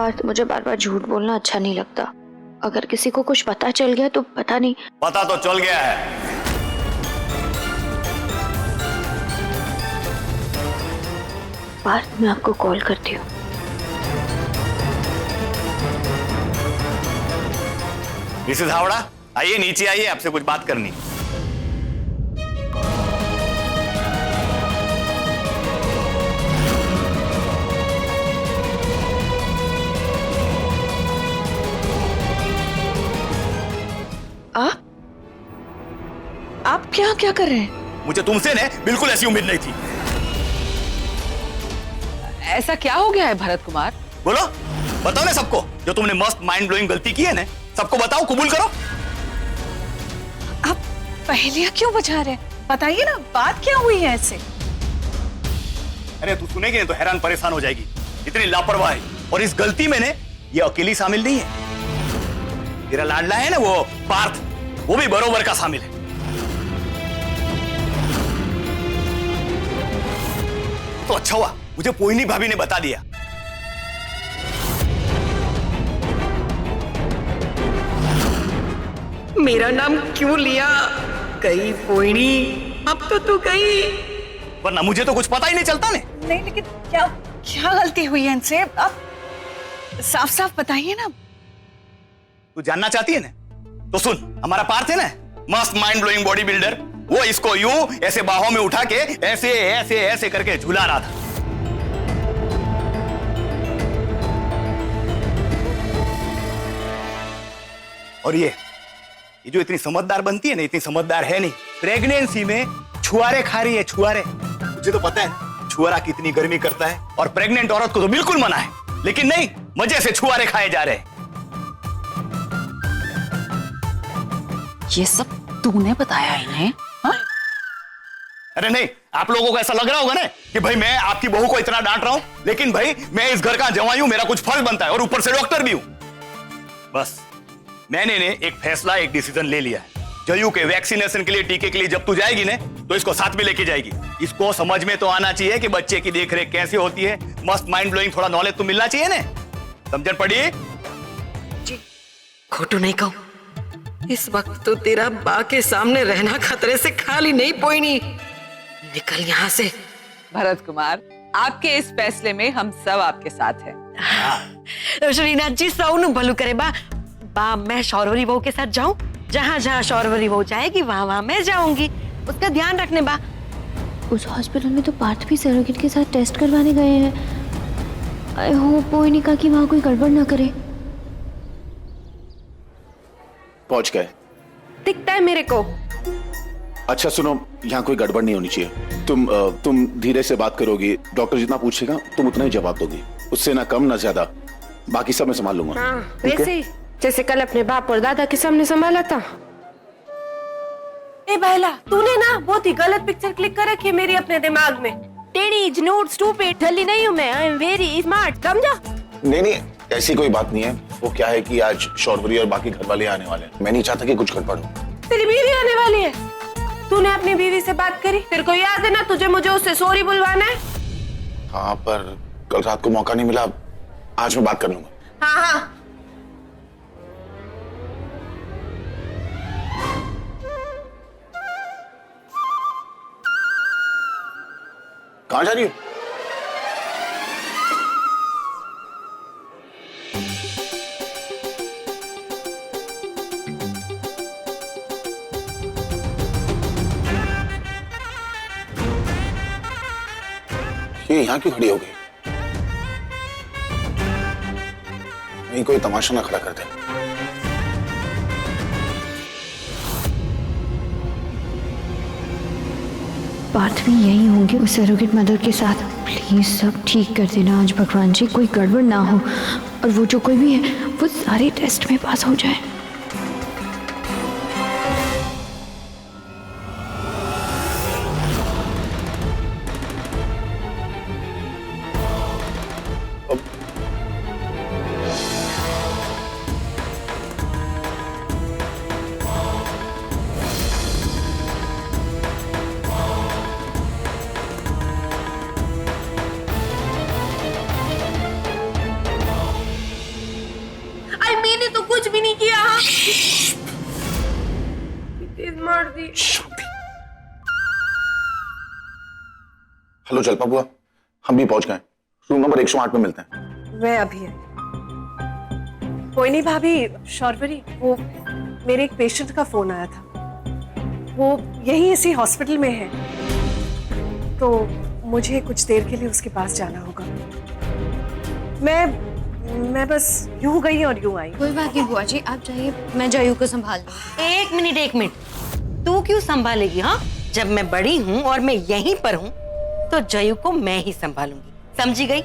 पार्थ, मुझे बार बार झूठ बोलना अच्छा नहीं लगता। अगर किसी को कुछ पता चल गया तो पता नहीं। पता तो चल गया है। पार्थ, मैं आपको कॉल करती हूँ। मिसेस हावड़ा, आइए नीचे आइए, आपसे कुछ बात करनी। आप क्या कर रहे हैं? मुझे तुमसे ने बिल्कुल ऐसी उम्मीद नहीं थी। ऐसा क्या हो गया है भरत कुमार? बोलो, बताओ ना सबको। जो तुमने मस्त माइंड ब्लोइंग गलती की है ना, सबको बताओ, कबूल करो। आप पहेलियां क्यों बुझा रहे हैं? बताइए ना, बात क्या हुई है ऐसे? अरे तू सुनेगी नहीं तो हैरान परेशान हो जाएगी। इतनी लापरवाही, और इस गलती में ने ये अकेली शामिल नहीं है। तेरा लाडला है ना वो पार्थ, वो भी बरोबर का शामिल है। तो अच्छा हुआ मुझे पोइनी भाभी ने बता दिया। मेरा नाम क्यों लिया? गई पोइनी, अब तो तू गई। वरना मुझे तो कुछ पता ही नहीं चलता ने। नहीं, लेकिन क्या गलती हुई है इनसे? आप साफ साफ बताइए ना। तू जानना चाहती है ना, तो सुन। हमारा पार्थ है ना, मस्त माइंड ब्लोइंग बॉडी बिल्डर, वो इसको यूं ऐसे बाहों में उठा के ऐसे ऐसे ऐसे करके झुला रहा था। और ये जो इतनी समझदार बनती है ना, इतनी समझदार है नहीं। प्रेगनेंसी में छुआरे खा रही है, छुआरे। मुझे तो पता है छुआरा कितनी गर्मी करता है, और प्रेग्नेंट औरत को तो बिल्कुल मना है, लेकिन नहीं, मजे से छुआरे खाए जा रहे हैं। ये सब तूने बताया इन्हें? हाँ? अरे नहीं, आप लोगों को ऐसा लग रहा होगा ना कि भाई मैं आपकी बहू को इतना डांट रहा हूं, लेकिन भाई मैं इस घर का जवाई हूं, मेरा कुछ फर्ज बनता है, और ऊपर से डॉक्टर भी हूं। बस मैंने ने एक फैसला, एक डिसीजन ले लिया है। जयू के वैक्सीनेशन के लिए, टीके के लिए जब तू जाएगी ना, तो इसको साथ में लेके जाएगी। इसको समझ में तो आना चाहिए कि बच्चे की देखरेख कैसे होती है। मस्त माइंड ब्लोइंग थोड़ा नॉलेज तो मिलना चाहिए ना। समझन पड़ी? जी, खोटू नहीं कहूं, इस वक्त तो तेरा बा के सामने रहना खतरे से खाली नहीं पोइनी। निकल यहाँ से। भरत कुमार, आपके इस फैसले में हम सब आपके साथ हैं। श्रीनाथ जी, सौनु भलू करे बा। मैं शौरवरी बहू के साथ जाऊं? जहाँ जहाँ शौरवरी बहू जाएगी वहाँ मैं जाऊंगी। उसका ध्यान रखने बा। उस हॉस्पिटल में तो पार्थ भी सरोगेट के साथ टेस्ट करवाने गए हैं। आई होप पोइनी का कि वहाँ कोई गड़बड़ ना करे। पहुंच गए? दिखता है मेरे को। अच्छा सुनो, यहाँ कोई गड़बड़ नहीं होनी चाहिए। तुम धीरे से बात करोगी, डॉक्टर जितना पूछेगा तुम उतना ही जवाब दोगी, उससे ना कम ना ज्यादा। बाकी सब मैं संभाल लूंगा। हाँ, वैसे ही जैसे कल अपने बाप और दादा के सामने संभाला था। ए बहला, तूने ना बहुत ही गलत पिक्चर क्लिक कर रखी है मेरी अपने दिमाग में। टेढ़ी, झनूठ, स्टूपिड, ढली नहीं हूँ मैं। आई एम वेरी स्मार्ट, समझा? नहीं, ऐसी कोई बात नहीं है। वो क्या है कि आज शौरवरी और बाकी घर वाले आने वाले हैं। मैं नहीं चाहता कि कुछ गड़बड़ हो। तेरी बीवी आने वाली है? तूने अपनी बीवी से बात करी? तेरे को याद है ना, तुझे मुझे उससे सॉरी बुलवाना है। हाँ, पर कल रात को मौका नहीं मिला। आज मैं बात कर लूंगा। हाँ। कहाँ जा रही हो? ये यहाँ क्यों खड़ी हो गई? नहीं कोई तमाशा ना खड़ा कर दे। पार्थ भी यही होंगे उस सरोगेट मदर के साथ। प्लीज सब ठीक कर देना आज भगवान जी, कोई गड़बड़ ना हो, और वो जो कोई भी है वो सारे टेस्ट में पास हो जाए। हेलो जलपा बुआ, हम भी पहुंच गए। रूम नंबर 108 में मिलते हैं। मैं अभी है। कोई नहीं भाभी, शौर्वरी, वो मेरे एक पेशेंट का फोन आया था, वो यहीं इसी हॉस्पिटल में है, तो मुझे कुछ देर के लिए उसके पास जाना होगा। मैं बस यूं गई और यूं आई। कोई बात नहीं बुआ जी, आप जाइए, मैं जयू को संभाल लूंगी। एक मिनट, तू क्यों संभालेगी? हाँ, जब मैं बड़ी हूँ और मैं यहीं पर हूँ तो जयू को मैं ही संभालूंगी, समझी गई?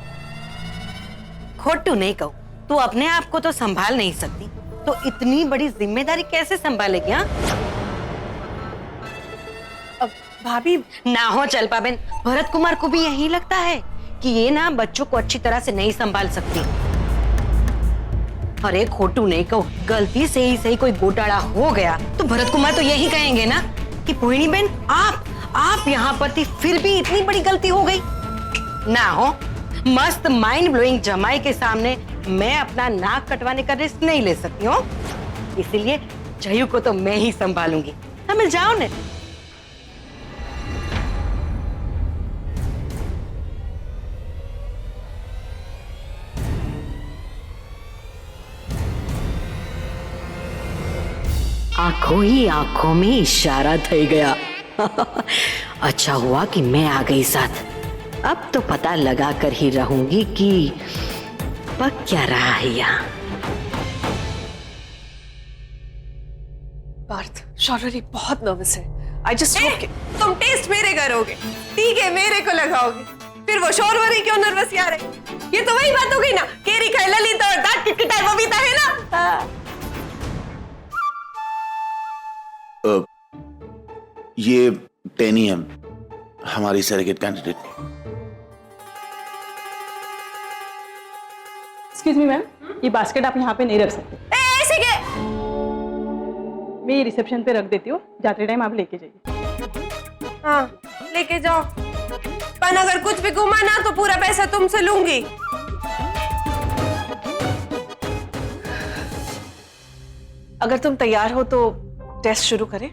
खोटू नहीं कहूँ, तू अपने आप को तो संभाल नहीं सकती तो इतनी बड़ी जिम्मेदारी कैसे संभालेगी? हाँ, अब भाभी ना हो चलपा बेन, भरत कुमार को भी यही लगता है कि ये ना बच्चों को अच्छी तरह से नहीं संभाल सकती। अरे खोटू नहीं कहो, गलती से ही सही कोई घोटाला हो गया तो भरत कुमार तो यही कहेंगे ना कि पोहिनी बेन आप यहाँ पर थी फिर भी इतनी बड़ी गलती हो गई। ना हो, मस्त माइंड ब्लोइंग जमाई के सामने मैं अपना नाक कटवाने का रिस्क नहीं ले सकती हूँ, इसीलिए जयू को तो मैं ही संभालूंगी। समझ जाओ ने। आंखों ही आंखों में इशारा થઈ गया। अच्छा हुआ कि मैं आ गई साथ। अब तो पता लगा कर ही रहूंगी कि पक क्या रहा है यहाँ। पार्थ, शौर्वरी बहुत नर्वस है। आई जस्ट होप कि तुम टेस्ट मेरे करोगे, ठीक है, मेरे को लगाओगे, फिर वो शौर्वरी क्यों नर्वस यार है? ये तो वही बात हो गई ना, केरी खाए ललिता और दांत किटकिटाए बबीता, है ना? ये टेनी है, हमारी सरेगेट कैंडिडेट। एक्सक्यूज मी मैम, ये बास्केट आप यहाँ पे नहीं रख सकते। ऐसे के मैं ये रिसेप्शन पे रख देती हूँ, जाते टाइम आप लेके जाइए। हाँ, लेके जाओ, पर अगर कुछ भी घुमा ना तो पूरा पैसा तुमसे लूंगी। अगर तुम तैयार हो तो टेस्ट शुरू करें।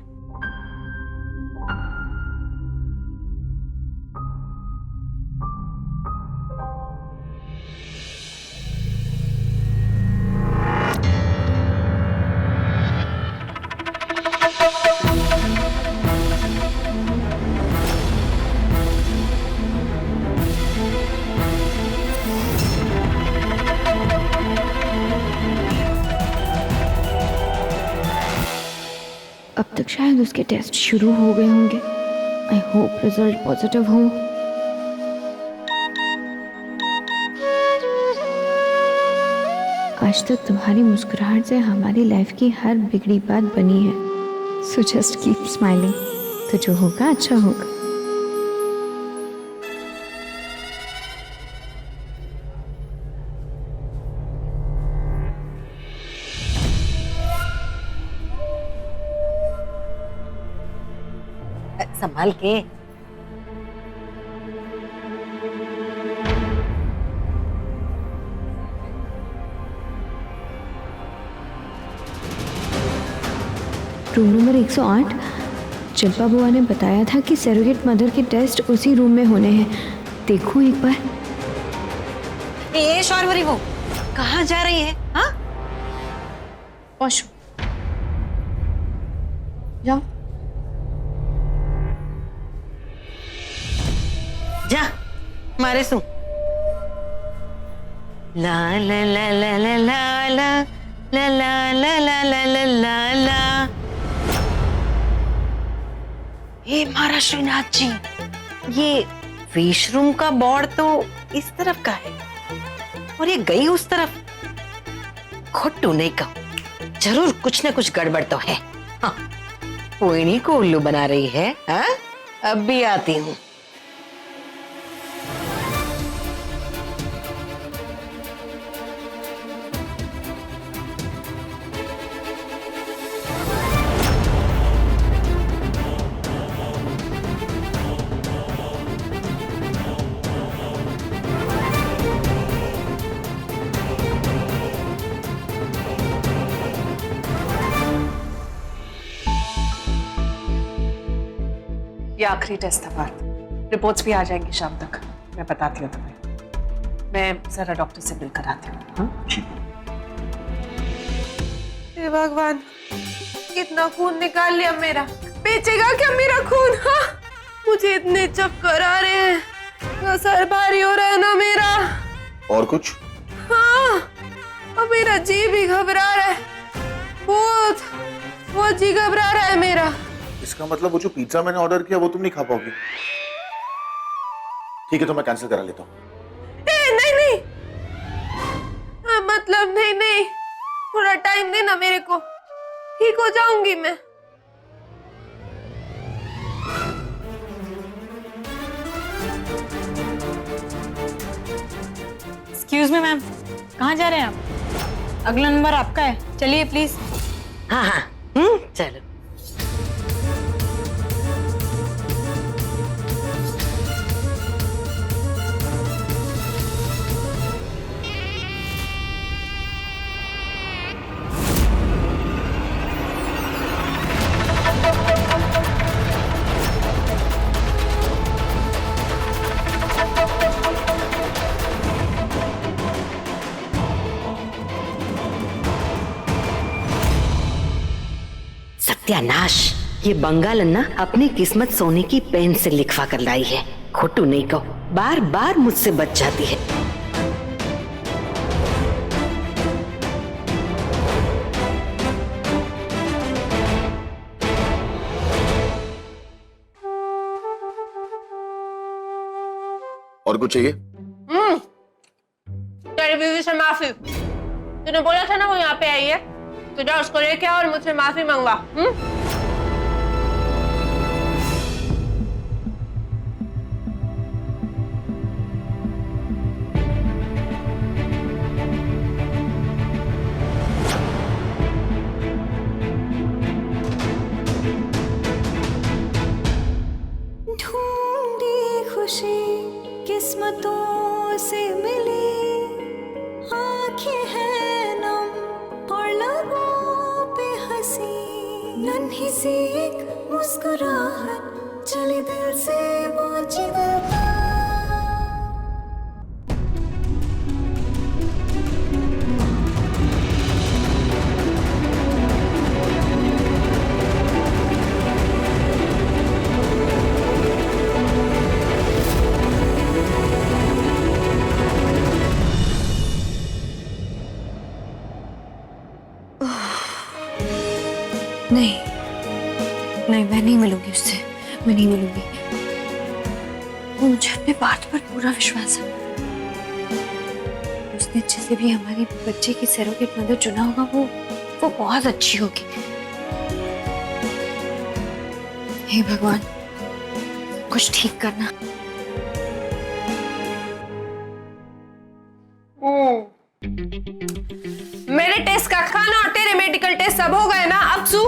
अब तक शायद उसके टेस्ट शुरू हो गए होंगे। आई होप रिजल्ट पॉजिटिव हो। आज तक तुम्हारी मुस्कुराहट से हमारी लाइफ की हर बिगड़ी बात बनी है। सो जस्ट कीप स्माइलिंग, तो जो होगा अच्छा होगा। संभाल के। Room number 108। जलपा बुआ ने बताया था कि सरोगेट मदर के टेस्ट उसी रूम में होने हैं। देखो एक बार। ये शौर्वरी वो कहाँ जा रही है? हाँ, पहुंचो, जाओ। जा मारे सू। ला ला ला ला ला ला ला ला ला ला ला ला ला ला ला। हे महाराज श्रीनाथ जी, ये फिश रूम का बोर्ड तो इस तरफ का है और ये गई उस तरफ। खोटू नहीं कहो, जरूर कुछ ना कुछ गड़बड़ तो है। हाँ, पोइनी को उल्लू बना रही है। हाँ, अब भी आती हूँ। ये आखिरी टेस्ट था पार्थ। रिपोर्ट्स भी आ जाएंगी शाम तक, मैं बताती हूँ तुम्हें। मैं जरा डॉक्टर से मिलकर आती हूँ। हाँ? हे भगवान, कितना खून निकाल लिया मेरा। बेचेगा क्या मेरा खून? हाँ, मुझे इतने चक्कर आ रहे हैं, सर भारी हो रहा है ना मेरा। और कुछ? हाँ, और मेरा जी भी घबरा रहा है, बहुत जी घबरा रहा है मेरा। इसका मतलब वो जो पिज्जा मैंने ऑर्डर किया वो तुम नहीं खा पाओगी? ठीक है, तो मैं कैंसिल करा लेता हूँ। नहीं, मतलब नहीं, थोड़ा टाइम देना मेरे को, ठीक हो जाऊंगी मैं। एक्सक्यूज मी मैम, कहाँ जा रहे हैं आप? अगला नंबर आपका है, चलिए प्लीज। हाँ हाँ, चलो। सत्यानाश, ये बंगाल अन्ना अपनी किस्मत सोने की पेन से लिखवा कर लाई है। खोटू नहीं कहो, बार बार मुझसे बच जाती है। और कुछ चाहिए? तेरी बीवी से माफी। तूने बोला था ना वो यहाँ पे आई है, तो जा उसको लेके आ और मुझसे माफी मंगवा। ढूंढी खुशी किस्मतों से मिली, आंखें हैं नम और लबों पे हंसी, नन्ही सी एक मुस्कुराहट चली दिल से वो जिगरता। नहीं, मैं नहीं मिलूंगी उससे, मैं नहीं मिलूंगी। मुझे अपने बात पर पूरा विश्वास है। उसने जिसे भी हमारे बच्चे की सरोगेट मदर चुना होगा वो बहुत अच्छी होगी। हे भगवान, कुछ ठीक करना। मेरे टेस्ट का खाना और तेरे मेडिकल टेस्ट सब हो गए ना अपसू?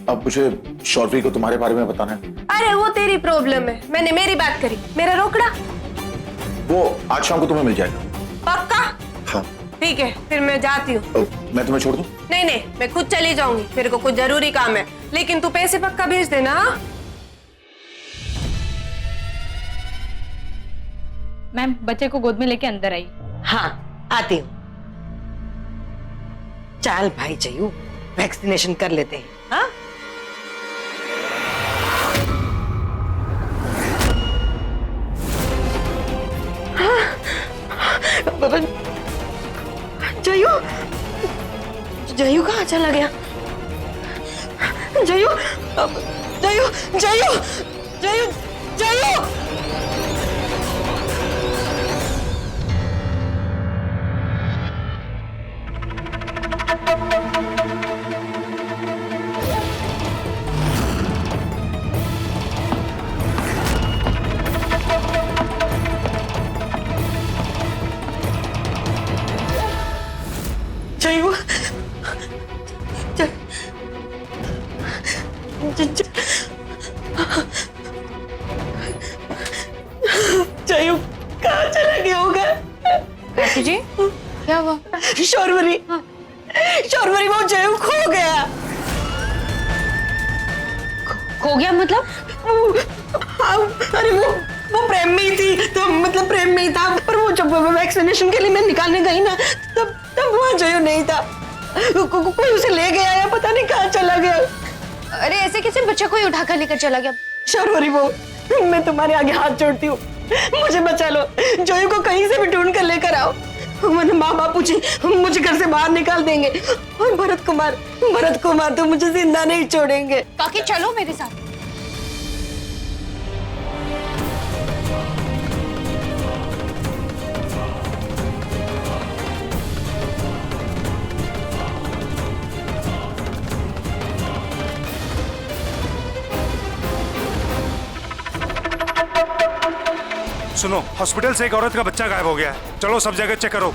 अब मुझे शौर्वी को तुम्हारे बारे में बताना है। अरे वो तेरी प्रॉब्लम है, मैंने मेरी बात करी। मेरा रोकड़ा वो आज शाम को तुम्हें मिल जाएगा। पक्का? हाँ ठीक है, फिर मैं जाती हूँ। मैं तुम्हें छोड़ दूं? नहीं, मैं खुद चली जाऊंगी, मेरे को कुछ जरूरी काम है, लेकिन तू पैसे पक्का भेज देना। मैम, बच्चे को गोद में लेके अंदर आई। हाँ, आती हूँ। चल भाई जयू, वैक्सीनेशन कर लेते हैं। हाँ? जयू, जयू कहाँ चला गया? जयू, जयू, जयू, जयू, जयू। जयू, जयू कहाँ चला गया होगा? जी, क्या हुआ? शौर्वरी, शौर्वरी, वो जयू खो गया। खो गया मतलब? अरे वो प्रेम में ही थी, तो मतलब प्रेम में ही था, पर वो जब वैक्सीनेशन के लिए मैं निकालने गई ना, तब वहाँ जयो नहीं था। कोई उसे ले गया या पता नहीं कहाँ चला गया। अरे ऐसे कैसे बच्चा कोई उठाकर लेकर चला गया? शर्वरी वो, मैं तुम्हारे आगे हाथ जोड़ती हूँ, मुझे बचा लो। जोयू को कहीं से भी ढूंढ कर लेकर आओ, वरना माँ बापू जी मुझे घर से बाहर निकाल देंगे। और भरत कुमार तो मुझे जिंदा नहीं छोड़ेंगे। काकी चलो मेरे साथ। सुनो, हॉस्पिटल से एक औरत का बच्चा गायब हो गया है। चलो सब जगह चेक करो।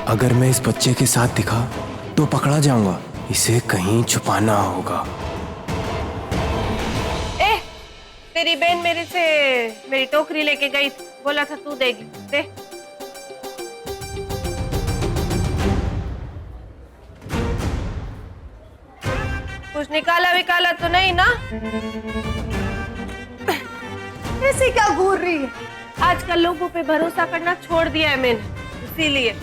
अगर मैं इस बच्चे के साथ दिखा तो पकड़ा जाऊंगा, इसे कहीं छुपाना होगा। तेरी बहन मेरे से मेरी टोकरी लेके गई, बोला था तू देगी, दे। कुछ निकाला विकाला तो नहीं ना? ऐसे क्या घूर रही है? आजकल लोगों पे भरोसा करना छोड़ दिया है मैंने, इसीलिए।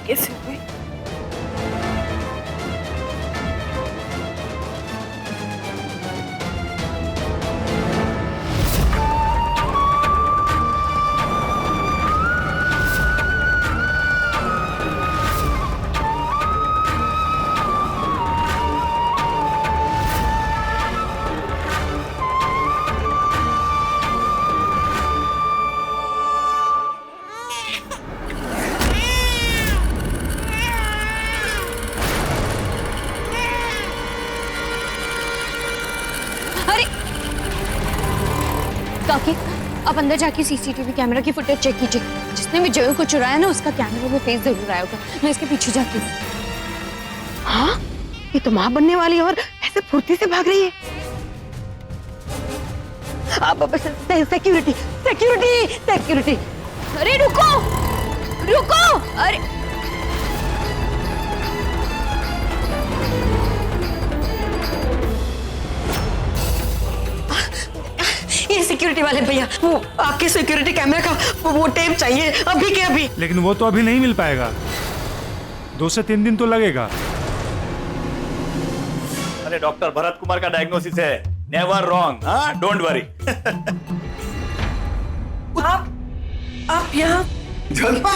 कैसे हुई? काकी आप अंदर जाके सीसीटीवी कैमरा की फुटेज चेक कीजिए। जिसने भी जयो को चुराया ना, उसका कैमरा वो तेज जरूर आया होगा। मैं इसके पीछे जाती हूँ। हाँ, ये तो माँ बनने वाली है और ऐसे फुर्ती से भाग रही है। सिक्योरिटी। अरे रुको, अरे ये सिक्योरिटी वाले भैया, वो आपके सिक्योरिटी कैमरा का वो टेप चाहिए अभी के अभी। लेकिन वो तो अभी नहीं मिल पाएगा, 2 से 3 दिन तो लगेगा। अरे डॉक्टर भरत कुमार का डायग्नोसिस है, नेवर रॉन्ग, हाँ, डोंट वरी। आप यहाँ? जल्पा,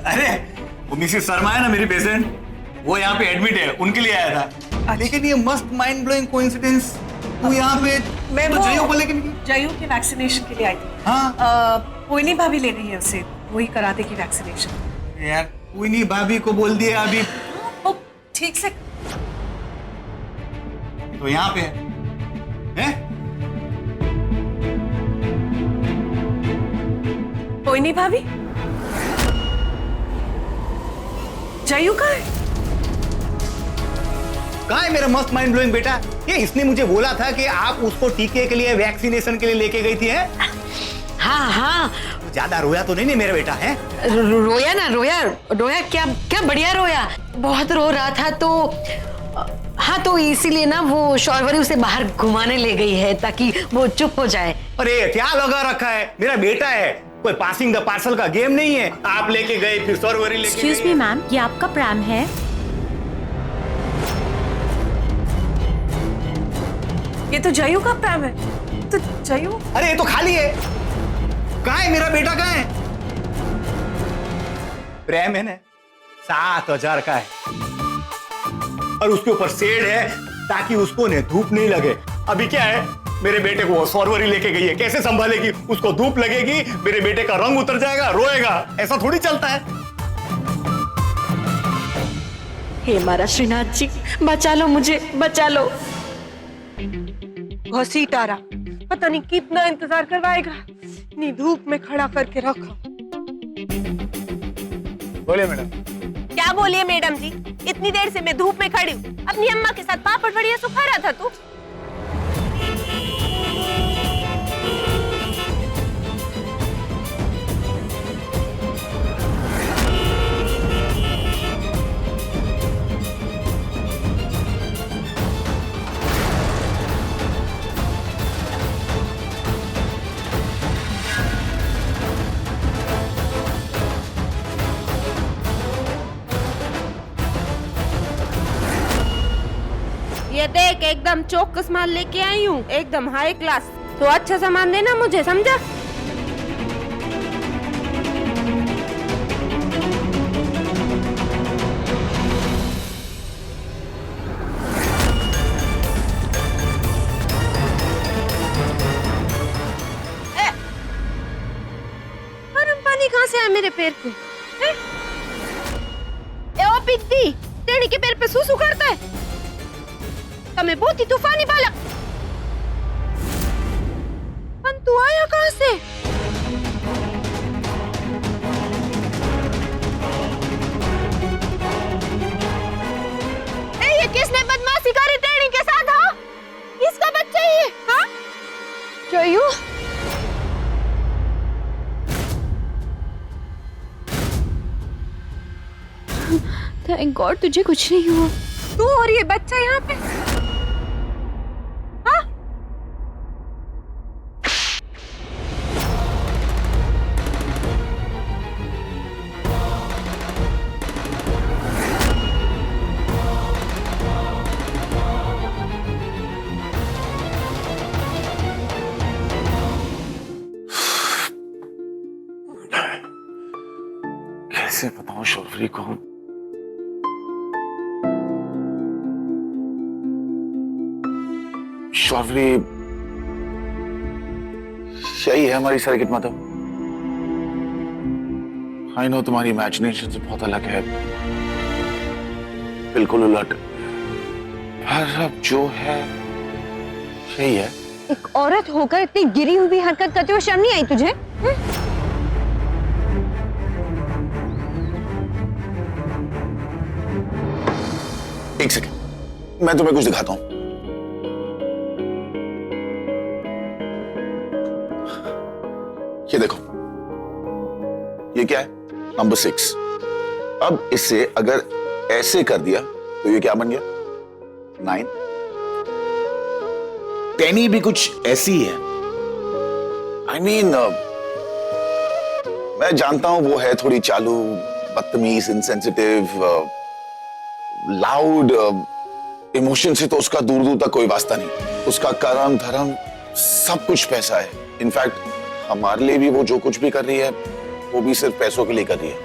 अरे वो मिसेस शर्मा है ना मेरी पेशेंट, वो यहाँ पे एडमिट है, उनके लिए आया था। लेकिन ये मस्त माइंड ब्लोइंग कोइंसिडेंस, वो यहाँ पे मैं तो जयो को लेकिन जयो के वैक्सीनेशन के लिए आई थी। हाँ, कोइनी भाभी ले गई है उसे, वही करा देगी वैक्सीनेशन। यार कोइनी भाभी को बोल दिया अभी, वो ठीक से तो यहाँ पे है? कोइनी भाभी, जयू कहाँ है? कहाँ है मेरा मस्त माइंड ब्लोइंग बेटा? ये इसने मुझे बोला था कि आप उसको टीके के लिए, वैक्सीनेशन के लिए लेके गई थी, है? हाँ, ज्यादा रोया तो नहीं मेरा बेटा, है? रोया क्या बढ़िया रोया। बहुत रो रहा था, तो हाँ, तो इसीलिए ना वो शौर्वरी उसे बाहर घुमाने ले गई है ताकि वो चुप हो जाए। अरे क्या लगा रखा है, मेरा बेटा है, कोई पासिंग द पार्सल का गेम नहीं है। आप लेके गए, फिर शौर्वरी लेके गई। एक्सक्यूज मी मैम, ये आपका प्राम है? ये तो जयू का प्राम है। तो जयू, अरे ये तो खाली है। कहाँ है मेरा बेटा, कहाँ है? प्रेम है ना, 7,000 का है, और उसके ऊपर शेड है ताकि उसको ने धूप नहीं लगे। अभी क्या है, मेरे बेटे को सॉर्वरी लेके गई है, कैसे संभालेगी? उसको धूप लगेगी, मेरे बेटे का रंग उतर जाएगा, रोएगा। ऐसा थोड़ी चलता है। हे मारा श्रीनाथ जी, बचा लो मुझे, बचा लो। घसीटारा पता नहीं कितना इंतजार करवाएगा, इतनी धूप में खड़ा करके रखो। बोलिए मैडम। क्या बोलिए मैडम जी, इतनी देर से मैं धूप में खड़ी हूँ, अपनी अम्मा के साथ पापड़ बढ़िया सुखा रहा था तू। ये देख, एकदम चौकस माल लेके आई हूँ, एकदम हाई क्लास। तो अच्छा सामान देना मुझे, समझा? गरम पानी कहाँ से आया मेरे पैर पे? ओ पिद्दी, टेढ़ी के पैर पे सूसू करता है। तुम्हें बहुत ही तूफानी बालक। पण तू आया कहाँ से? ये किसने बदमाशी करी टेढ़ी के साथ? हाँ, किसका बच्चा है ये? हाँ, चोयू। थैंक गॉड तुझे कुछ नहीं हुआ। तू और ये बच्चा यहाँ पे? हाँ? कैसे बताऊं शौर्य को? शौर्य यही है हमारी सर्किट मदर। आई नो तुम्हारी इमेजिनेशन से बहुत अलग है, बिल्कुल उलट, पर अब जो है यही है। एक औरत होकर इतनी गिरी हुई हरकत करते हुए शर्म नहीं आई तुझे? एक सेकंड, मैं तुम्हें कुछ दिखाता हूं। ये देखो, ये क्या है? नंबर 6। अब इससे अगर ऐसे कर दिया तो ये क्या बन गया? 9। टेनी भी कुछ ऐसी है। I mean, मैं जानता हूं वो है थोड़ी चालू, बदतमीज, इनसेंसिटिव, लाउड, इमोशन से तो उसका दूर दूर तक कोई वास्ता नहीं। उसका कर्म धर्म सब कुछ पैसा है। इनफैक्ट हमारे लिए भी वो जो कुछ भी कर रही है वो भी सिर्फ पैसों के लिए कर रही है।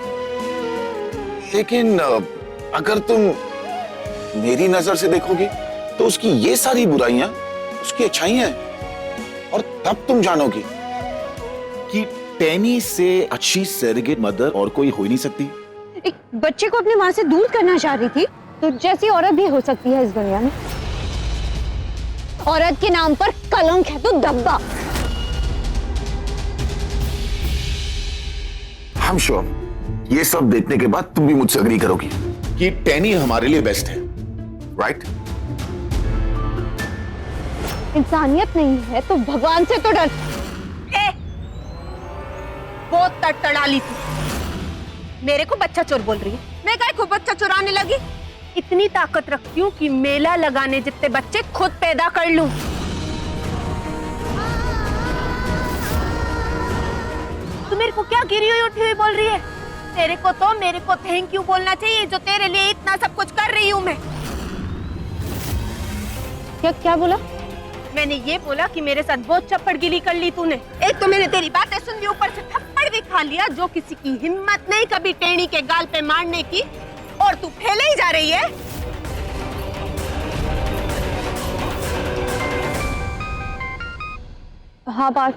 लेकिन अगर तुम मेरी नजर से देखोगे तो उसकी ये सारी बुराइयां उसकी अच्छाइयां हैं, और तब तुम जानोगी कि टेनी से अच्छी सरेगेट मदर और कोई हो ही नहीं सकती। एक बच्चे को अपनी माँ से दूर करना चाह रही थी, तो जैसी औरत भी हो सकती है इस दुनिया में। औरत के नाम पर कलंक है तो धब्बा। I'm sure ये सब देखने के बाद तुम भी मुझसे अग्री करोगी कि टेनी हमारे लिए बेस्ट है, राइट? इंसानियत नहीं है तो भगवान से तो डर। बहुत तड़तड़ाली थी। मेरे को बच्चा चोर बोल रही है? मैं काय को बच्चा चुराने लगी? इतनी ताकत रखती हूँ कि मेला लगाने जितने बच्चे खुद पैदा कर लूं। तू मेरे को क्या गिरी हुई उठी हुई बोल रही है? तेरे को थैंक यू बोलना चाहिए जो तेरे लिए इतना सब कुछ कर रही हूँ मैं। क्या बोला? मैंने ये बोला कि मेरे साथ बहुत चप्पड़ गिली कर ली तूने। एक तो मैंने तेरी बातें सुन ली, ऊपर से थप्पड़ भी खा लिया, जो किसी की हिम्मत नहीं कभी टेढ़ी के गाल पे मारने की, और तू फैले ही जा रही है। हाँ पार्थ,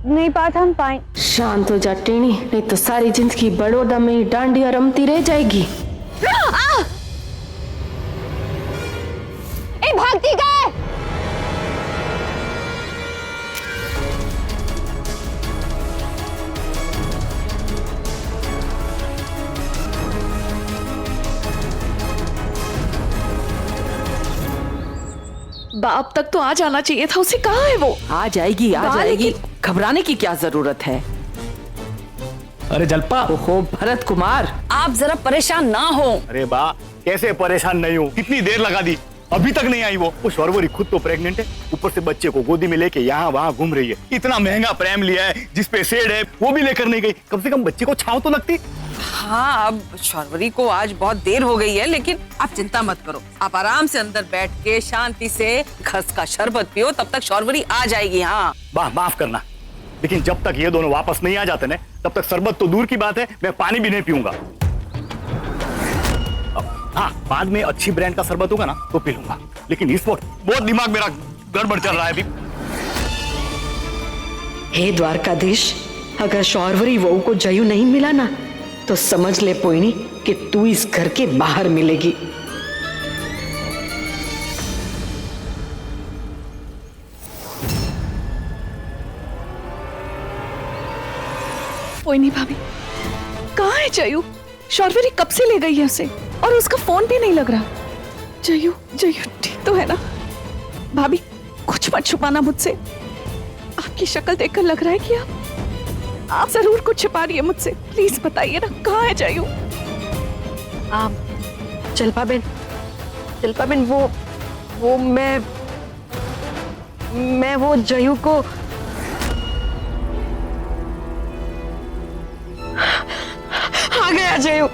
नहीं पार्थ हम पाए। शांत हो जा टेणी, नहीं तो सारी जिंदगी बड़ौदा में ही डांडिया रमती रह जाएगी। ए भागती का है? बाप तक तो आ जाना चाहिए था, उसे कहाँ है वो? आ जाएगी आ जाएगी, घबराने की क्या जरूरत है। अरे जलपा, ओहो भरत कुमार, आप जरा परेशान ना हो। अरे बा कैसे परेशान नहीं हूँ, कितनी देर लगा दी, अभी तक नहीं आई वो शौर्वरी खुद तो प्रेग्नेंट है, ऊपर से बच्चे को गोदी में लेके यहाँ वहाँ घूम रही है। इतना महंगा प्रेम लिया है जिसपे शेड है वो भी लेकर नहीं गई, कम से कम बच्चे को छांव तो लगती। हाँ अब शौर्वरी को आज बहुत देर हो गई है, लेकिन आप चिंता मत करो, आप आराम से अंदर बैठ के शांति से खस का शरबत पियो, तब तक शौर्वरी आ जाएगी। हाँ माफ करना, लेकिन जब तक ये दोनों वापस नहीं आ जाते ना, तब तक शरबत तो दूर की बात है, मैं पानी भी नहीं पीऊंगा। हाँ बाद में अच्छी ब्रांड का शरबत होगा ना तो पी लूंगा, लेकिन इस वक्त बहुत दिमाग मेरा गड़बड़ चल रहा है अभी। हे द्वारकाधीश, अगर शौर्वरी वहू को जयू नहीं मिला ना तो समझ ले पोइनी कि तू इस घर के बाहर मिलेगी। कोई नहीं भाभी, कहाँ है जयू? शौर्वरी कब से ले गई है उसे, और उसका फोन भी नहीं लग रहा। जयू जयू ठीक तो है ना? भाभी कुछ मत छुपाना मुझसे, आपकी शक्ल देखकर लग रहा है कि आप जरूर कुछ छुपा रही है मुझसे। प्लीज बताइए ना, कहाँ है जयू? जलपा बेन वो मैं वो जयू को आ गया जयू।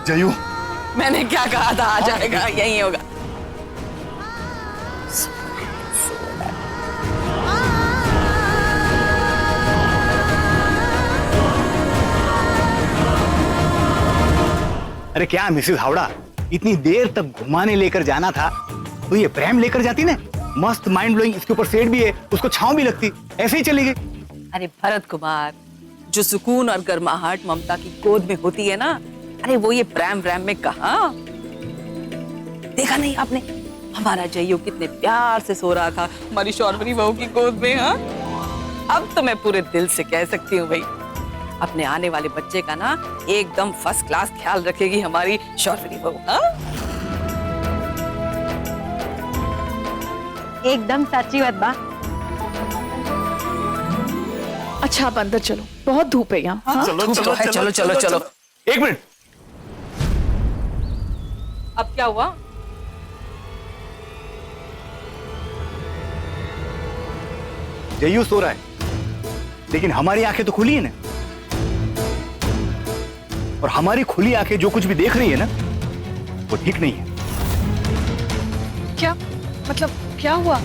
जयू, मैंने क्या कहा था, आ जाएगा, यही होगा। अरे क्या मिसेस हावड़ा, इतनी देर तक घुमाने लेकर जाना था तो ये प्रेम लेकर जाती ना, मस्त माइंड ब्लोइंग, इसके ऊपर शेड भी है, उसको छांव भी लगती, ऐसे ही चली गई। अरे भरत कुमार, जो सुकून और गर्माहट ममता की गोद में होती है ना, अरे वो ये प्रेम में कहाँ? देखा नहीं आपने, हमारा जयू कितने प्यार से सो रहा था हमारी शौर्वरी बहू की गोद में। हाँ अब तो मैं पूरे दिल से कह सकती हूँ भाई, अपने आने वाले बच्चे का ना एकदम फर्स्ट क्लास ख्याल रखेगी हमारी शौर्वरी बहू। हाँ एकदम सच्ची बात बा। अच्छा आप अंदर चलो, बहुत धूप है यहाँ। हाँ? चलो। एक मिनट, अब क्या हुआ? जयू सो रहा है, लेकिन हमारी आंखें तो खुली है ना, और हमारी खुली आंखें जो कुछ भी देख रही है ना वो ठीक नहीं है। क्या मतलब, क्या हुआ?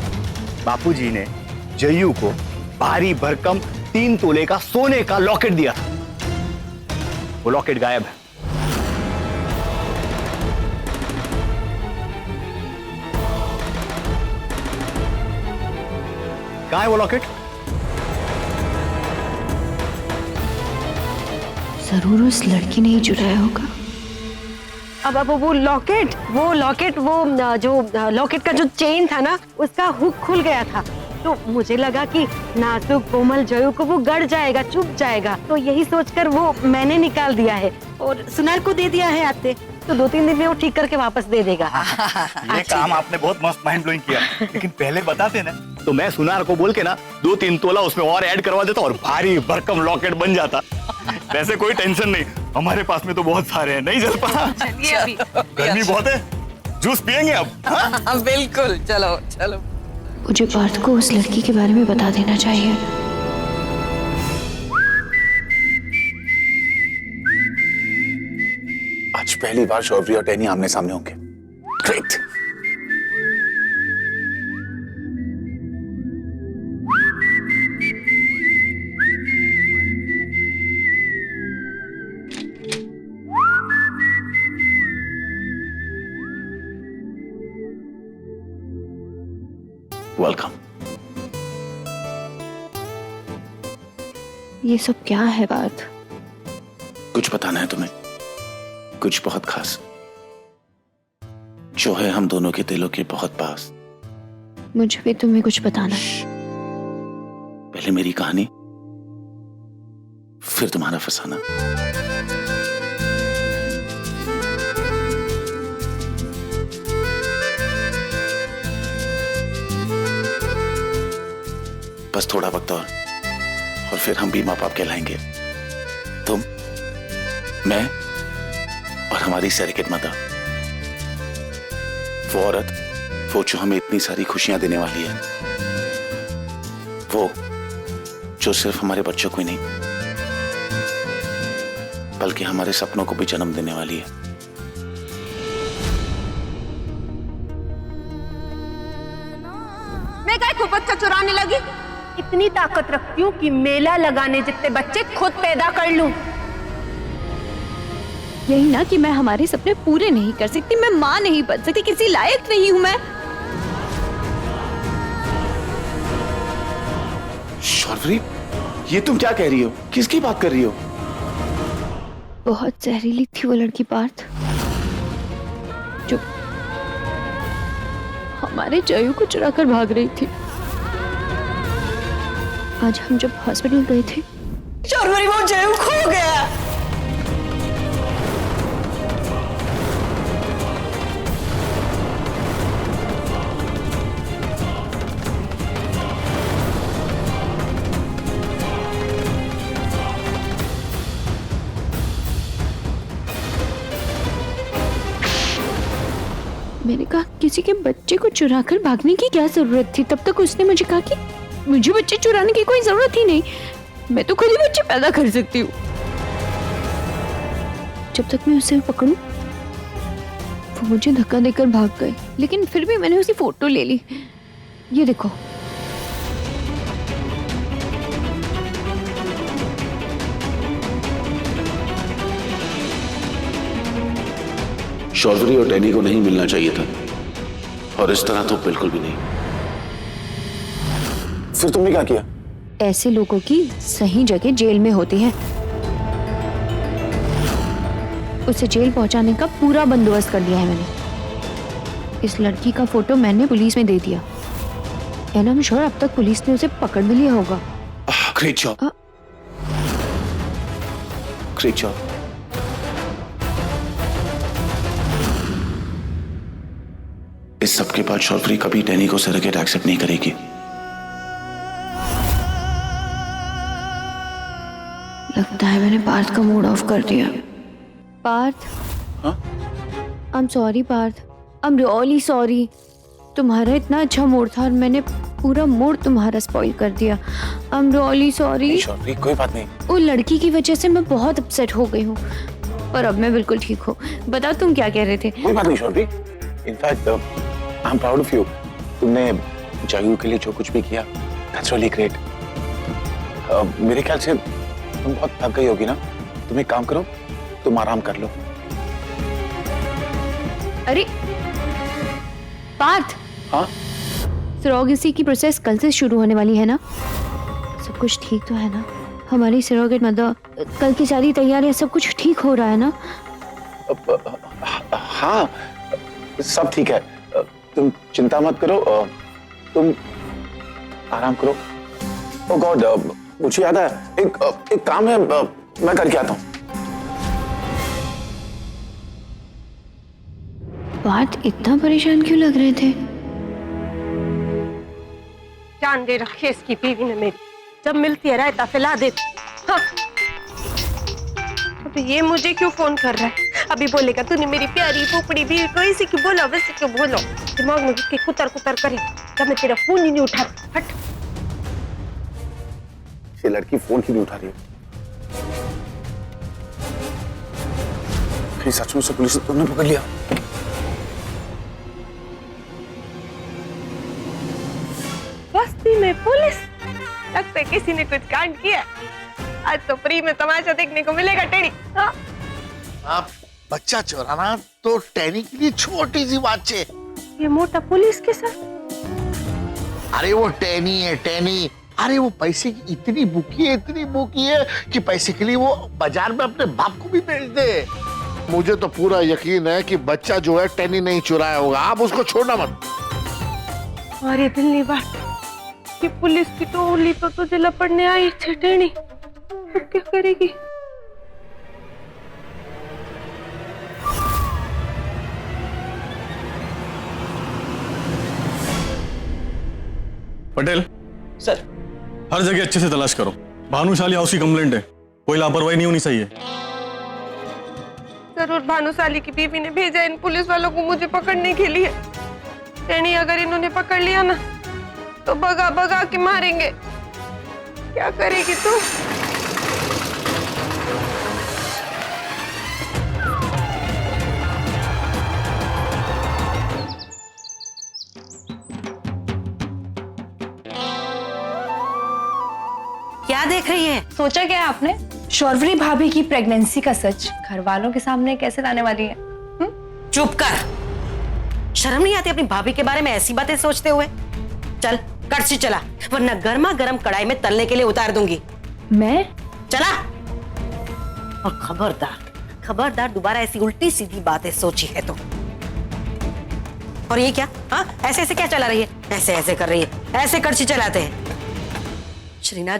बापूजी ने जयू को भारी भरकम 3 तोले का सोने का लॉकेट दिया था, वो लॉकेट गायब है। कहाँ है वो लॉकेट? जरूर उस लड़की ने ही चुराया होगा। अब वो लॉकेट वो जो लॉकेट का जो चेन था ना, उसका हुक खुल गया था, तो मुझे लगा कि नाजुक कोमल जयू को वो गड़ जाएगा, चुप जाएगा, तो यही सोचकर वो मैंने निकाल दिया है और सुनार को दे दिया है आते, तो 2-3 दिन में वो ठीक करके वापस दे देगा। ये काम आपने बहुत मस्त माइंड ब्लोइंग किया, लेकिन पहले बताते ना तो मैं सुनार को बोल के ना 2-3 तोला उसमें और ऐड करवा देता और भारी भरकम लॉकेट बन जाता। वैसे कोई टेंशन नहीं, हमारे पास में तो बहुत सारे हैं, नहीं जलपा? चलिए अभी। गर्मी बहुत है, जूस पियेंगे अब? हाँ? बिल्कुल, चलो। मुझे पार्थ को उस लड़की के बारे में बता देना चाहिए। आज पहली बार शौर्वरी और टैनी आमने सामने होंगे। ग्रेट। वेलकम। ये सब क्या है बात? कुछ बताना है तुम्हें? कुछ बहुत खास जो है हम दोनों के दिलों के बहुत पास। मुझे भी तुम्हें कुछ बताना है। पहले मेरी कहानी, फिर तुम्हारा फसाना। बस थोड़ा वक्त और फिर हम भी माँ बाप कहलाएंगे। तुम, मैं और हमारी सैरिकेट मदर। वो औरत, वो जो हमें इतनी सारी खुशियां देने वाली है, वो जो सिर्फ हमारे बच्चों को ही नहीं बल्कि हमारे सपनों को भी जन्म देने वाली है। मैं काय को बच्चा चुराने लगी? इतनी ताकत रखती हूँ कि मेला लगाने जितने बच्चे खुद पैदा कर लूं। यही ना कि मैं हमारे सपने पूरे नहीं कर सकती, मैं माँ नहीं बन सकती, किसी लायक नहीं हूँ मैं। शौर्वरी, ये तुम क्या कह रही हो? किसकी बात कर रही हो? बहुत जहरीली थी वो लड़की पार्थ, जो हमारे जयू को चुरा कर भाग रही थी। आज हम जब हॉस्पिटल गए थे, शौर्वरी, वो जयू खो गया। मैंने कहा किसी के बच्चे को चुरा कर भागने की क्या जरूरत थी? तब तक उसने मुझे कहा कि मुझे बच्चे चुराने की कोई जरूरत ही नहीं, मैं तो खुद ही बच्चे पैदा कर सकती हूँ। जब तक मैं उसे पकड़ूं, वो मुझे धक्का देकर भाग गए, लेकिन फिर भी मैंने उसकी फोटो ले ली। ये देखो। शौर्वरी और डैनी को नहीं मिलना चाहिए था, और इस तरह तो बिल्कुल भी नहीं। फिर तुमने क्या किया? ऐसे लोगों की सही जगह जेल में होती है। उसे जेल पहुंचाने का पूरा बंदोबस्त कर दिया है मैंने। इस लड़की का फोटो मैंने पुलिस में दे दिया, एंड आई एम श्योर अब तक पुलिस ने उसे पकड़ भी लिया होगा। Great job, great job. इस सब के बाद शौर्वरी कभी डैनी को सरेगेट एक्सेप्ट नहीं करेगी। लगता है मैंने पार्थ का मूड ऑफ कर दिया। Parth, I am sorry Parth, I am really sorry. तुम्हारा इतना अच्छा मूड था और मैंने पूरा मूड तुम्हारा स्पॉइल कर दिया। I am really sorry. Sharvari, कोई बात नहीं। वो लड़की की वजह से मैं बहुत अपसेट हो गई हूँ, पर अब मैं बिल्कुल ठीक हूँ। बताओ तुम क्या कह रहे थे? कोई बात नहीं Sharvari, in fact I am proud of you. तुमने जयू के लिए जो कुछ भी किया, दैट्स रियली ग्रेट। मेरे ख्याल से तुम बहुत थक गई होगी ना, तुम एक काम करो, तुम आराम कर लो। अरे पार्थ, हाँ? सरोगेसी की प्रोसेस कल से शुरू होने वाली है ना? सब कुछ ठीक तो है ना? हमारी सरोगेट मदर, कल की सारी तैयारियां, सब कुछ ठीक हो रहा है ना? हाँ, सब ठीक है। तुम चिंता मत करो, तुम आराम करो। ओह गॉड, मुझे याद है, एक काम है, मैं करके आता हूँ। पार्थ इतना परेशान क्यों लग रहे थे? जान दे रखी है इसकी बीवी ने मेरी, जब मिलती है रायता फैला दे। हाँ। अभी ये मुझे क्यों फोन कर रहा है? अभी बोलेगा तूने मेरी प्यारी पोपड़ी बीवी को इसी क्यों बोला, वैसे क्यों बोलो। दिमाग में घुस के कुतर कुतर करे, जब मैं तेरा फोन ही नहीं उठा। हट। ये लड़की फोन क्यों नहीं उठा रही है? कहीं सच में से पुलिस ने तुमने पकड़ लिया? बस्ती में पुलिस? लगता है किसी ने कुछ कांड किया। आज तो फ्री में तमाशा देखने को मिलेगा टेढ़ी। हाँ? आप बच्चा चुराना तो टैनी के लिए छोटी सी बात है। ये मोटा पुलिस के साथ अरे वो टैनी है, टैनी। अरे वो पैसे की इतनी बुकी है कि पैसे के लिए वो बाजार में अपने बाप को भी बेच दे। मुझे तो पूरा यकीन है कि बच्चा जो है टैनी नहीं चुराया होगा। आप उसको छोड़ना मत। अरे दिल्ली बात कि पुलिस की टोली तो तुझे लपड़ने आई थी टेनी, अब क्या करेगी? पटेल सर, हर जगह अच्छे से तलाश करो। भानुशाली हाउस की कंप्लेंट है, कोई लापरवाही नहीं होनी चाहिए। जरूर भानुशाली की बीवी ने भेजा इन पुलिस वालों को मुझे पकड़ने के लिए। टेनी अगर इन्होंने पकड़ लिया ना तो भगा भगा के मारेंगे। क्या करेगी तू? क्या देख रही है? सोचा क्या आपने? शौर्वरी भाभी की प्रेगनेंसी का सच घर वालों के सामने कैसे लाने वाली है? चुप कर। शर्म नहीं आती अपनी भाभी के बारे में ऐसी बातें सोचते हुए? चल कड़छी चला, वरना गर्मा गर्म कढ़ाई में तलने के लिए उतार दूंगी। मैं? चला। और खबरदार दोबारा ऐसी उल्टी सीधी बातें सोची है तो। और ये क्या? हाँ, ऐसे ऐसे क्या चला रही है? ऐसे ऐसे कर रही है, ऐसे कड़छी चलाते हैं। श्रीनाथ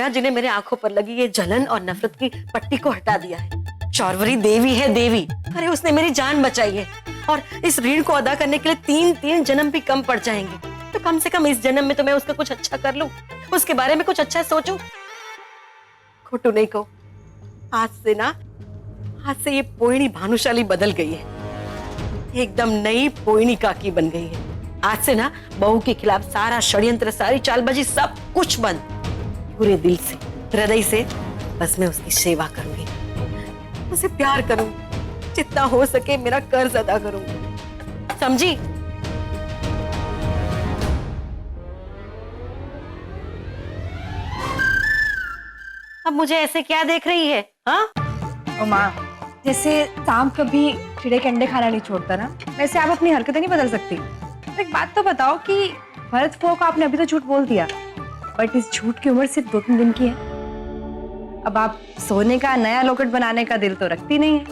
जी ने मेरे आंखों पर लगी ये जलन और नफरत की पट्टी को हटा दिया है। शौर्वरी देवी है, देवी। अरे उसने मेरी जान बचाई है और इस ऋण को अदा करने के लिए 3 जन्म भी कम पड़ जाएंगे। तो कम से कम इस जन्म में तो मैं उसका कुछ अच्छा कर लूं, उसके बारे में कुछ अच्छा सोचूं। खोटू नहीं कहो, आज से ये पोइनी भानुशाली बदल गई है, एकदम नई पोइनी काकी बन गई है। आज से ना बहू के खिलाफ सारा षड्यंत्र, सारी चालबाजी, सब कुछ बंद। पूरे दिल से, हृदय से बस मैं उसकी सेवा करूंगी, उसे प्यार करूंगी, जितना हो सके मेरा कर्ज अदा करूंगी, समझी? अब मुझे ऐसे क्या देख रही है? हाँ? ओ माँ, जैसे सांप कभी चिड़े के अंडे खाना नहीं छोड़ता ना, वैसे आप अपनी हरकतें नहीं बदल सकती। एक बात तो बताओ कि भरत फुआ को आपने अभी तो झूठ बोल दिया, बट इस झूठ की उम्र सिर्फ 2-3 दिन की है। अब आप सोने का नया लॉकेट बनाने का दिल तो रखती नहीं है,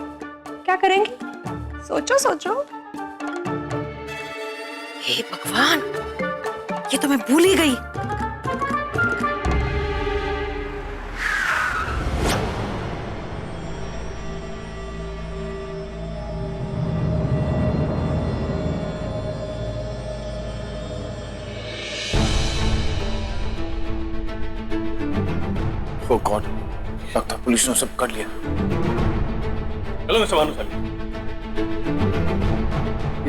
क्या करेंगी? सोचो। हे भगवान, ये तो मैं भूल ही गई। Oh God, लगता पुलिस ने सब कर लिया। चलो मिस्टर भानुशाली,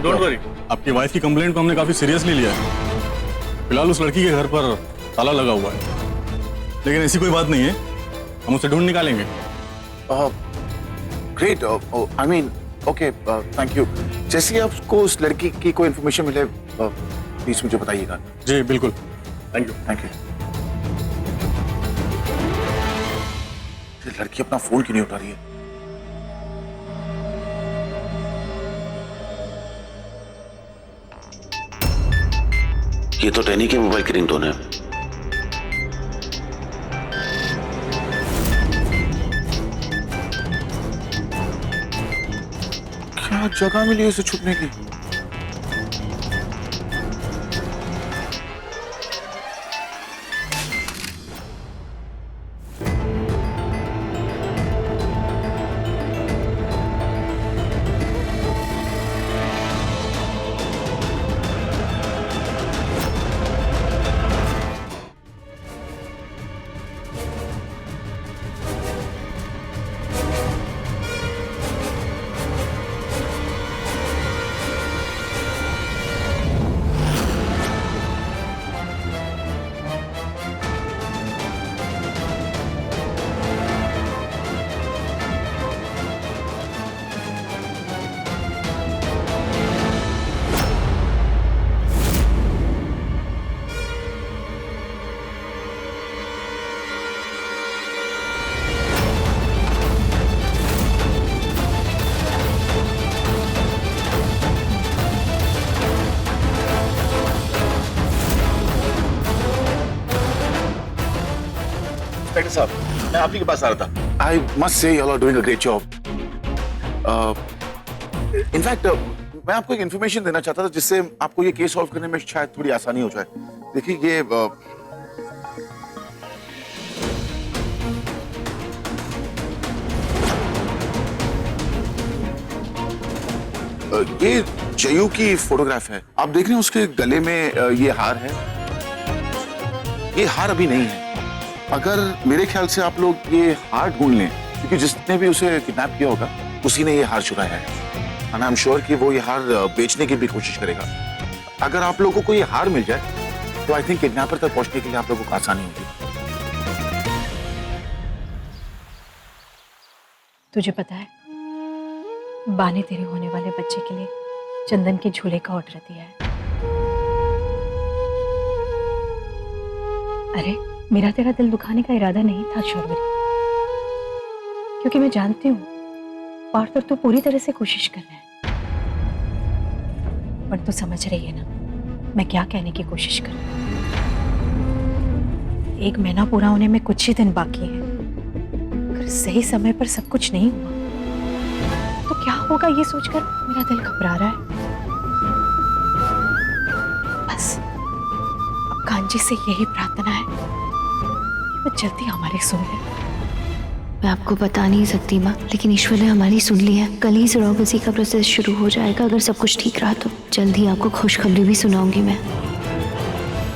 डोंट वरी, आपकी वाइफ की कंप्लेंट को हमने काफी सीरियसली लिया है। फिलहाल उस लड़की के घर पर ताला लगा हुआ है, लेकिन ऐसी कोई बात नहीं है, हम उसे ढूंढ निकालेंगे। Great, I mean okay, thank you. जैसे ही आपको उस लड़की की कोई इन्फॉर्मेशन मिले प्लीज मुझे बताइएगा। जी बिल्कुल, थैंक यू। लड़की अपना फोन क्यों नहीं उठा रही है? ये तो टैनी के मोबाइल की रिंगटोन है। क्या जगह मिली इसे छुपने की? इंस्पेक्टर साहब, मैं आप ही के पास आ रहा था। I must say you are doing a great job. In fact मैं आपको एक इन्फॉर्मेशन देना चाहता था जिससे आपको ये केस सॉल्व करने में शायद थोड़ी आसानी हो जाए। देखिए ये जयू की फोटोग्राफ है। आप देख रहे हैं उसके गले में ये हार है। ये हार अभी नहीं है। अगर मेरे ख्याल से आप लोग ये हार ढूंढ लें, क्योंकि जिसने भी उसे किडनैप किया होगा उसी ने ये हार चुराया है। एंड आई एम श्योर कि वो ये हार बेचने की भी कोशिश करेगा। अगर आप लोगों को ये हार मिल जाए तो आई थिंक किडनैपर तक पहुंचने के लिए आप लोगों को आसानी होगी। तुझे पता है, बा ने तेरे होने वाले बच्चे के लिए चंदन के झूले का ऑर्डर दिया है। अरे मेरा तेरा दिल दुखाने का इरादा नहीं था शौर्वरी, क्योंकि मैं जानती हूँ पार्थ तो पूरी तरह से कोशिश कर रहा है, पर तू समझ रही है ना मैं क्या कहने की कोशिश कर रही हूँ। 1 महीना पूरा होने में कुछ ही दिन बाकी है। अगर सही समय पर सब कुछ नहीं हुआ तो क्या होगा, ये सोचकर मेरा दिल घबरा रहा है। बस अब कांजी से यही प्रार्थना है कि वो जल्दी हमारी सुन ले। मैं आपको बता नहीं सकती माँ, लेकिन ईश्वर ने हमारी सुन ली है। कल ही सरोगसी का प्रोसेस शुरू हो जाएगा। अगर सब कुछ ठीक रहा तो जल्द ही आपको खुशखबरी भी सुनाऊंगी मैं।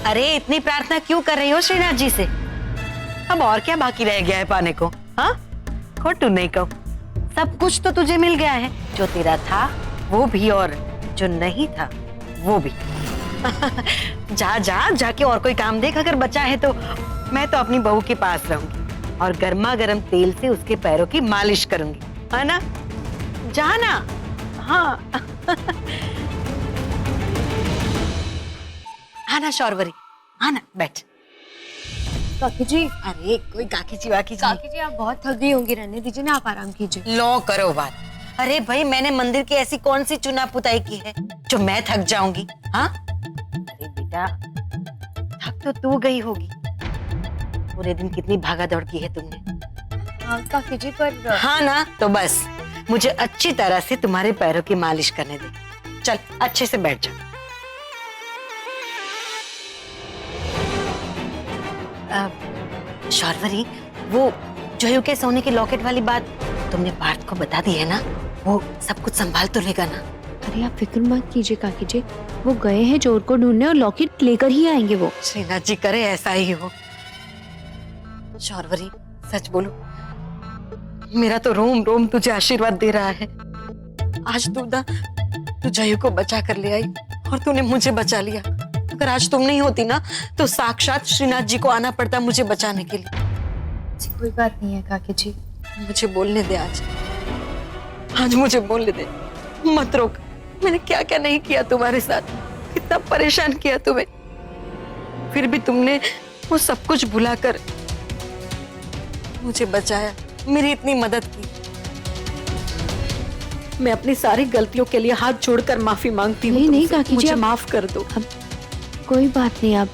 अरे इतनी प्रार्थना क्यों कर रही हो श्रीनाथ जी से? अब और क्या बाकी रह गया है पाने को? हाँ, खोटू नहीं कहो, सब कुछ तो तुझे मिल गया है। जो तेरा था वो भी, और जो नहीं था वो भी। जाके और कोई काम देख। अगर बचा है तो मैं तो अपनी बहू के पास रहूंगी और गर्मा गर्म तेल से उसके पैरों की मालिश करूंगी, है ना? जा ना। हाँ। आना शौर्वरी, आना, बैठ। काकी जी। अरे कोई काकी जी वाकी जी। काकी जी आप बहुत थक गई होंगी, रहने दीजिए ना, आप आराम कीजिए। लो करो बात। अरे भाई मैंने मंदिर की ऐसी कौन सी चुना पुताई की है जो मैं थक जाऊंगी? हाँ? अरे बेटा थक तो तू गई होगी, पूरे दिन कितनी भागा दौड़ की है तुमने। हाँ काकी जी, पर हाँ ना, तो बस मुझे अच्छी तरह से तुम्हारे पैरों की मालिश करने दे। चल अच्छे से बैठ जा। शौर्वरी, वो जयू के सोने की लॉकेट वाली बात तुमने पार्थ को बता दी है ना? वो सब कुछ संभाल तो लेगा ना? अरे आप फिक्र मत कीजिए काकी जी, वो गए हैं चोर को ढूंढने और लॉकेट लेकर ही आएंगे वो। श्रीनाथ जी करे ऐसा ही हो। शौर्वरी सच बोलो, मेरा तो रोम रोम तुझे आशीर्वाद दे रहा है। आज तू जयू को बचा कर ले आई और तूने मुझे बचा लिया। अगर आज तुम नहीं होती ना तो साक्षात श्रीनाथ जी को आना पड़ता मुझे बचाने के लिए। कोई बात नहीं है काकी जी, मुझे बोलने दे। आज मुझे बोलने दे, मत रोक। मैंने क्या क्या नहीं किया तुम्हारे साथ, कितना परेशान किया तुम्हें, फिर भी तुमने वो सब कुछ भुलाकर मुझे बचाया, मेरी इतनी मदद की। मैं अपनी सारी गलतियों के लिए हाथ जोड़कर माफी मांगती हूँ। नहीं काकी जी, मुझे माफ कर दो। अब कोई बात नहीं। अब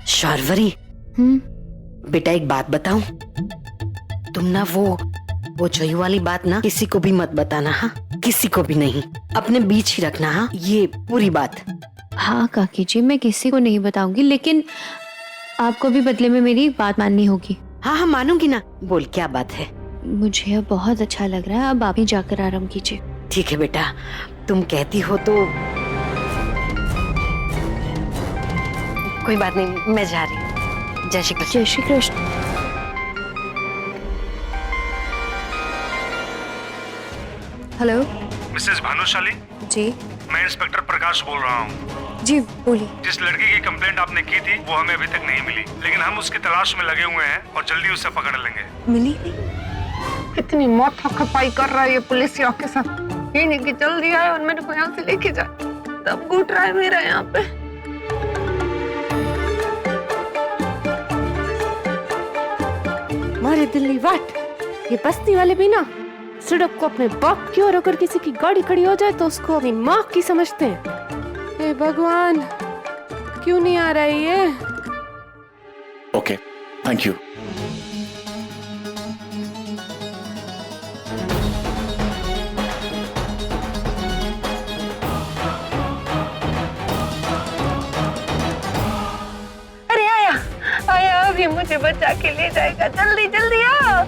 शौर्वरी, बेटा एक बात बताऊं, तुम ना वो जयू वाली बात ना किसी को भी मत बताना। हाँ, किसी को भी नहीं, अपने बीच ही रखना। हाँ, ये पूरी बात। हाँ काकी जी, मैं किसी को नहीं बताऊंगी, लेकिन आपको भी बदले में मेरी बात माननी होगी। हाँ हाँ मानूंगी ना। बोल क्या बात है? मुझे अब बहुत अच्छा लग रहा है, अब आप ही जाकर आराम कीजिए। ठीक है बेटा, तुम कहती हो तो कोई बात नहीं, मैं जा रही हूँ। जय श्री कृष्ण। जय श्री कृष्ण। हेलो मिसेस भानुशाली जी। मैं इंस्पेक्टर प्रकाश बोल रहा हूँ। जी बोलिए। जिस लड़की की कंप्लेंट आपने की थी वो हमें अभी तक नहीं मिली, लेकिन हम उसकी तलाश में लगे हुए हैं और जल्दी उसे पकड़ लेंगे। मिली? कितनी माथा खपाई कर रहा है ये पुलिस के साथ। ये नहीं कि जल्दी आए और मेरे को यहाँ से लेके जाए, तब घूट रहा है मेरा यहाँ पे। मारे दिल्ली वाट, ये बस्ती वाले भी ना सड़क को अपने बाप की, और अगर किसी की गाड़ी खड़ी हो जाए तो उसको अपनी माँ की समझते हैं। हे भगवान, क्यों नहीं आ रहा है ये? Okay, thank you. अरे आया आया, अभी मुझे बचा के ले जाएगा, जल्दी जल्दी आ।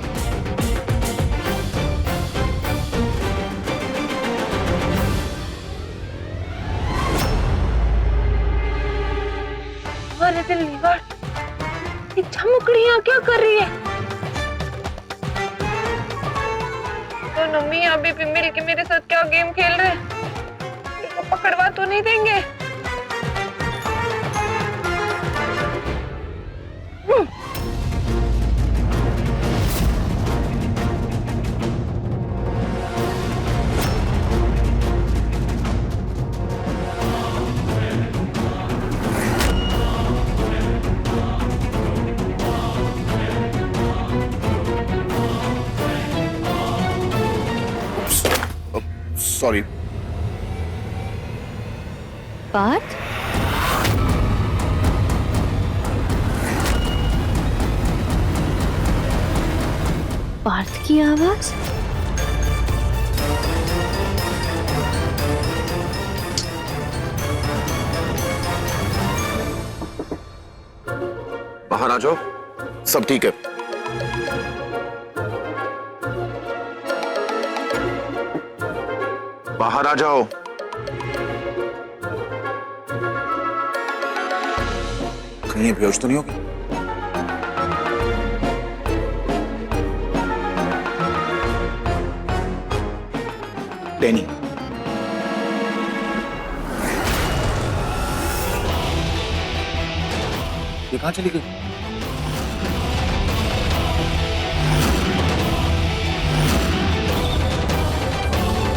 अरे दिल्ली वाट, ये झमुकड़ियाँ क्या कर रही है? दोनों मियाँ बीबी मिलके मेरे साथ क्या गेम खेल रहे हैं? इनको पकड़वा तो नहीं देंगे? सॉरी। पार्थ, पार्थ की आवाज? बाहर आ जाओ, सब ठीक है। बाहर आ जाओ। कहीं बेहोश तो नहीं होगी? डैनी, ये कहां चली गई?